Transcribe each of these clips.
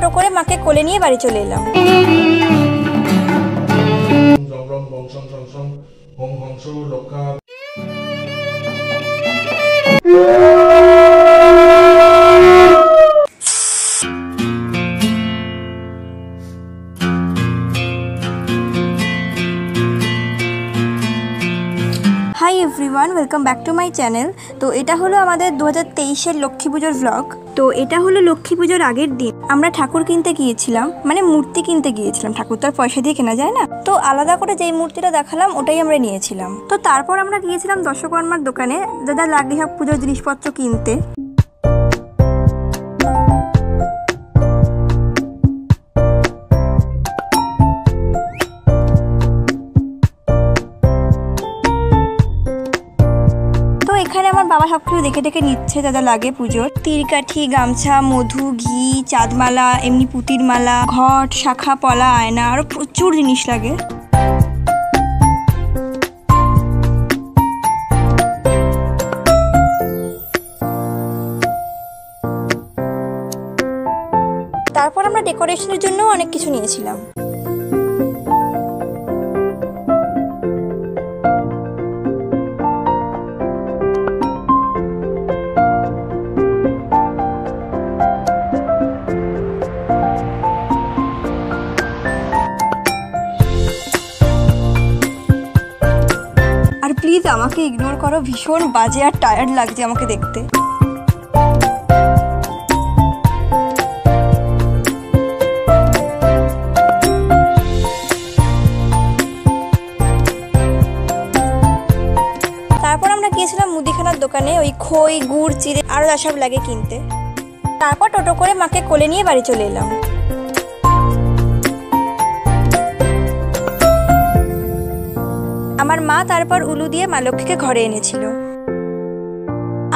টোটো করে মাকে কোলে নিয়ে বাড়ি চলে এলাম। Hi everyone, welcome back to my channel. তো এটা হলো আমাদের 2023-এর লক্ষ্মী পুজোর ভ্লগ। তো এটা হলো লক্ষ্মী পুজোর আগের দিন। আমরা ঠাকুর কিনতে গিয়েছিলাম, মানে মূর্তি কিনতে গিয়েছিলাম। ঠাকুর তো আর পয়সা দিয়ে কেনা যায় না, তো আলাদা করে যেই মূর্তিটা দেখালাম ওটাই আমরা নিয়েছিলাম। তো তারপর আমরা গিয়েছিলাম দশকর্মার দোকানে, দাদা লাগে সব পুজোর জিনিসপত্র কিনতে। এখানে আমার বাবা সবকিছু দেখে দেখে নিচ্ছে দাদা লাগে পুজোর। তীরকাঠি, গামছা, মধু, ঘি, চাঁদমালা, এমনি পুতির মালা, ঘট, শাখা, পলা, আয়না, আরো প্রচুর জিনিস লাগে। তারপর আমরা ডেকোরেশনের জন্য অনেক কিছু নিয়েছিলাম। আর প্লিজ আমাকে ইগনোর করো, ভীষণ বাজে আর টায়ার্ড লাগছে আমাকে দেখতে। তারপর আমরা গিয়েছিলাম মুদিখানার দোকানে, ওই খই, গুড়, চিড়ে আরো যা সব লাগে কিনতে। তারপর টোটো করে মাকে কোলে নিয়ে বাড়ি চলে এলাম। আমার মা তারপর উলু দিয়ে মা লক্ষ্মীকে ঘরে এনেছিল।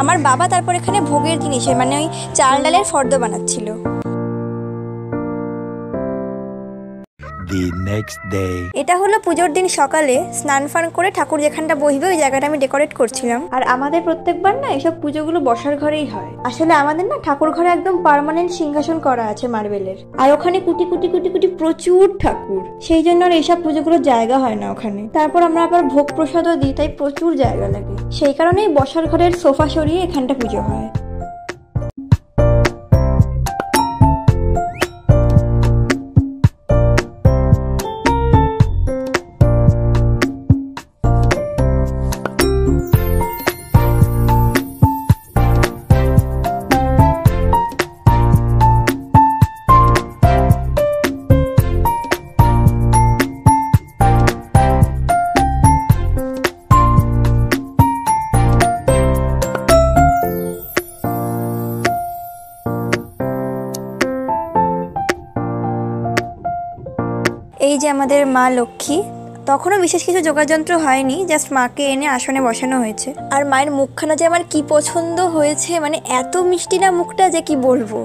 আমার বাবা তারপর এখানে ভোগের জিনিসের মানে ওই চাল ডালের ফর্দ বানাচ্ছিল। এটা হলো পুজোর দিন সকালে স্নান ফান করে ঠাকুর যেখানটা বসবে ওই জায়গাটা আমি ডেকোরেট করছিলাম। আর আমাদের প্রত্যেকবার না এইসব পুজোগুলো বসার ঘরেই হয়। আসলে আমাদের না ঠাকুর ঘরে একদম পার্মানেন্ট সিংহাসন করা আছে মার্বেলের, আর ওখানে কুটি কুটি কুটি কুটি প্রচুর ঠাকুর, সেই জন্য আর এইসব পুজোগুলোর জায়গা হয় না ওখানে। তারপর আমরা আবার ভোগ প্রসাদও দিই, তাই প্রচুর জায়গা লাগে। সেই কারণেই বসার ঘরের সোফা সরিয়ে এখানটা পুজো হয়। এই যে আমাদের মা লক্ষ্মী, তখনও বিশেষ কিছু যোগাযন্ত্র হয়নি, জাস্ট মাকে এনে আসনে বসানো হয়েছে। আর মায়ের মুখখানা যে আমার কি পছন্দ হয়েছে, মানে এত মিষ্টি না মুখটা যে কি বলবো।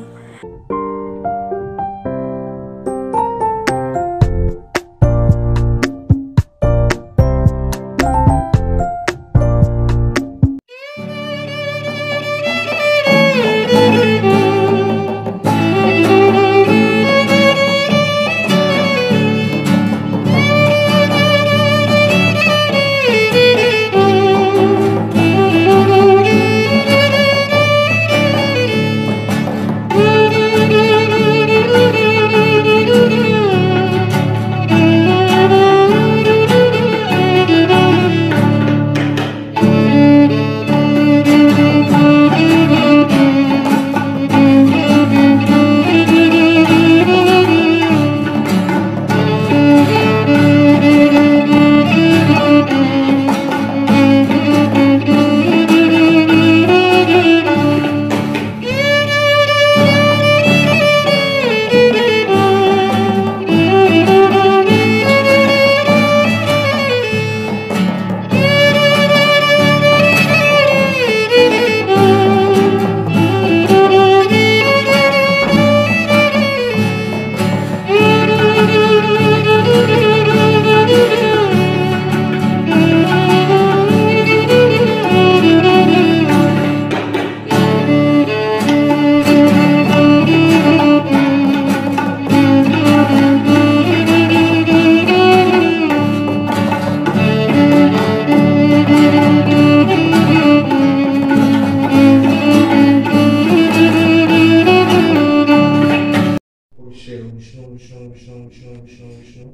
বিশ্বের বিষ্ণু বিষ্ণু বিষ্ণু বিষ্ণু বিষ্ণু বিষ্ণু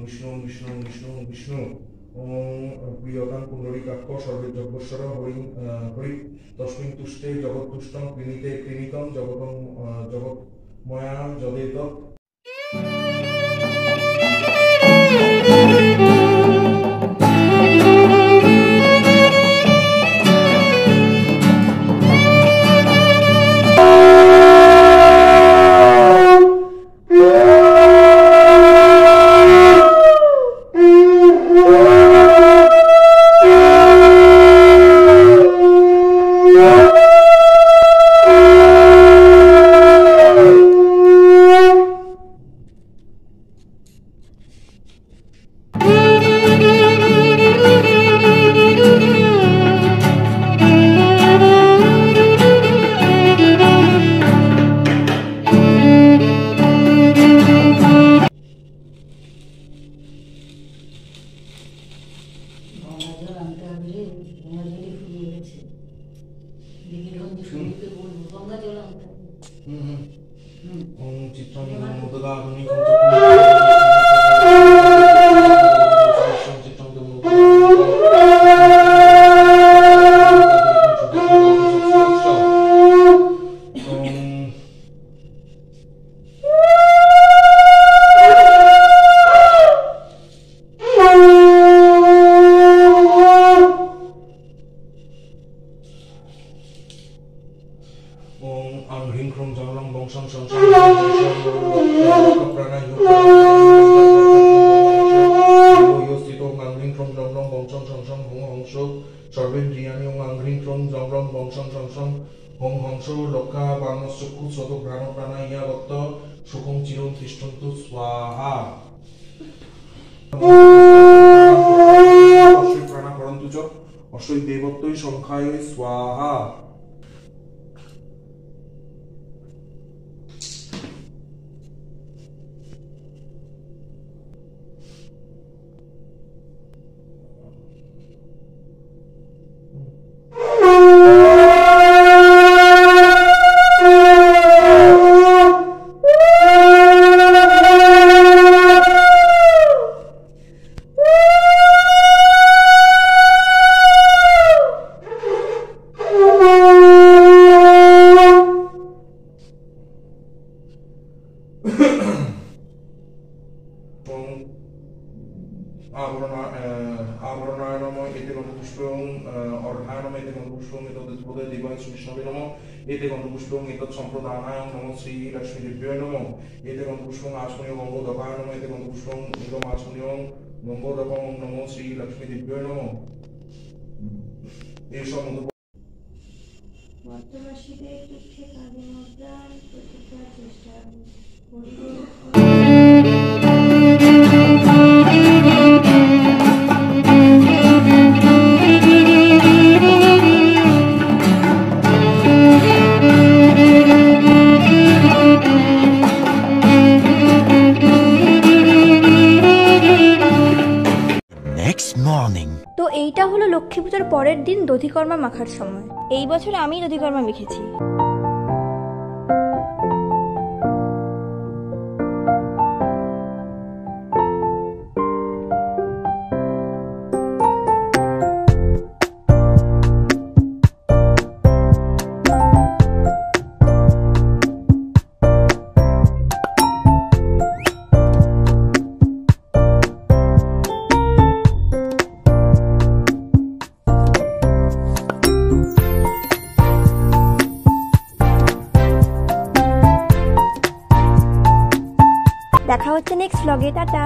বিষ্ণু বিষ্ণু বিষ্ণু বিষ্ণু প্রিয়তাং পুণ্ডরীকাক্ষ সর্বে যজ্ঞস্বর হরি হরি তস্মিন তুষ্টে জগৎতুষ্টং ক্লিনীতে ক্লিনিকং জগৎ জগৎময়া যদেত। অশ্বই দেবত্বই সংখ্যায় স্বাহা। এতে গন্ধপুষ্পং এতৎ সম্প্রদানায় নমঃ শ্রী লক্ষ্মী দেব্যায় নমঃ। এতে গন্ধপুষ্পং আচমনীয় গঙ্গোদকায় নমঃ। এতে গন্ধপুষ্পং একম আচমনীয় গঙ্গোদকং নমঃ শ্রী লক্ষ্মী দেব্যায় নমঃ। এইসব বর্তমাসীদের পক্ষে কালী মুদ্রার প্রতিকার চেষ্টা তো এইটা হলো লক্ষ্মী পুজোর পরের দিন দধিকর্মা মাখার সময়। এই বছর আমি দধিকর্মা মেখেছি। দেখা হচ্ছে নেক্সট ব্লগে। টাটা।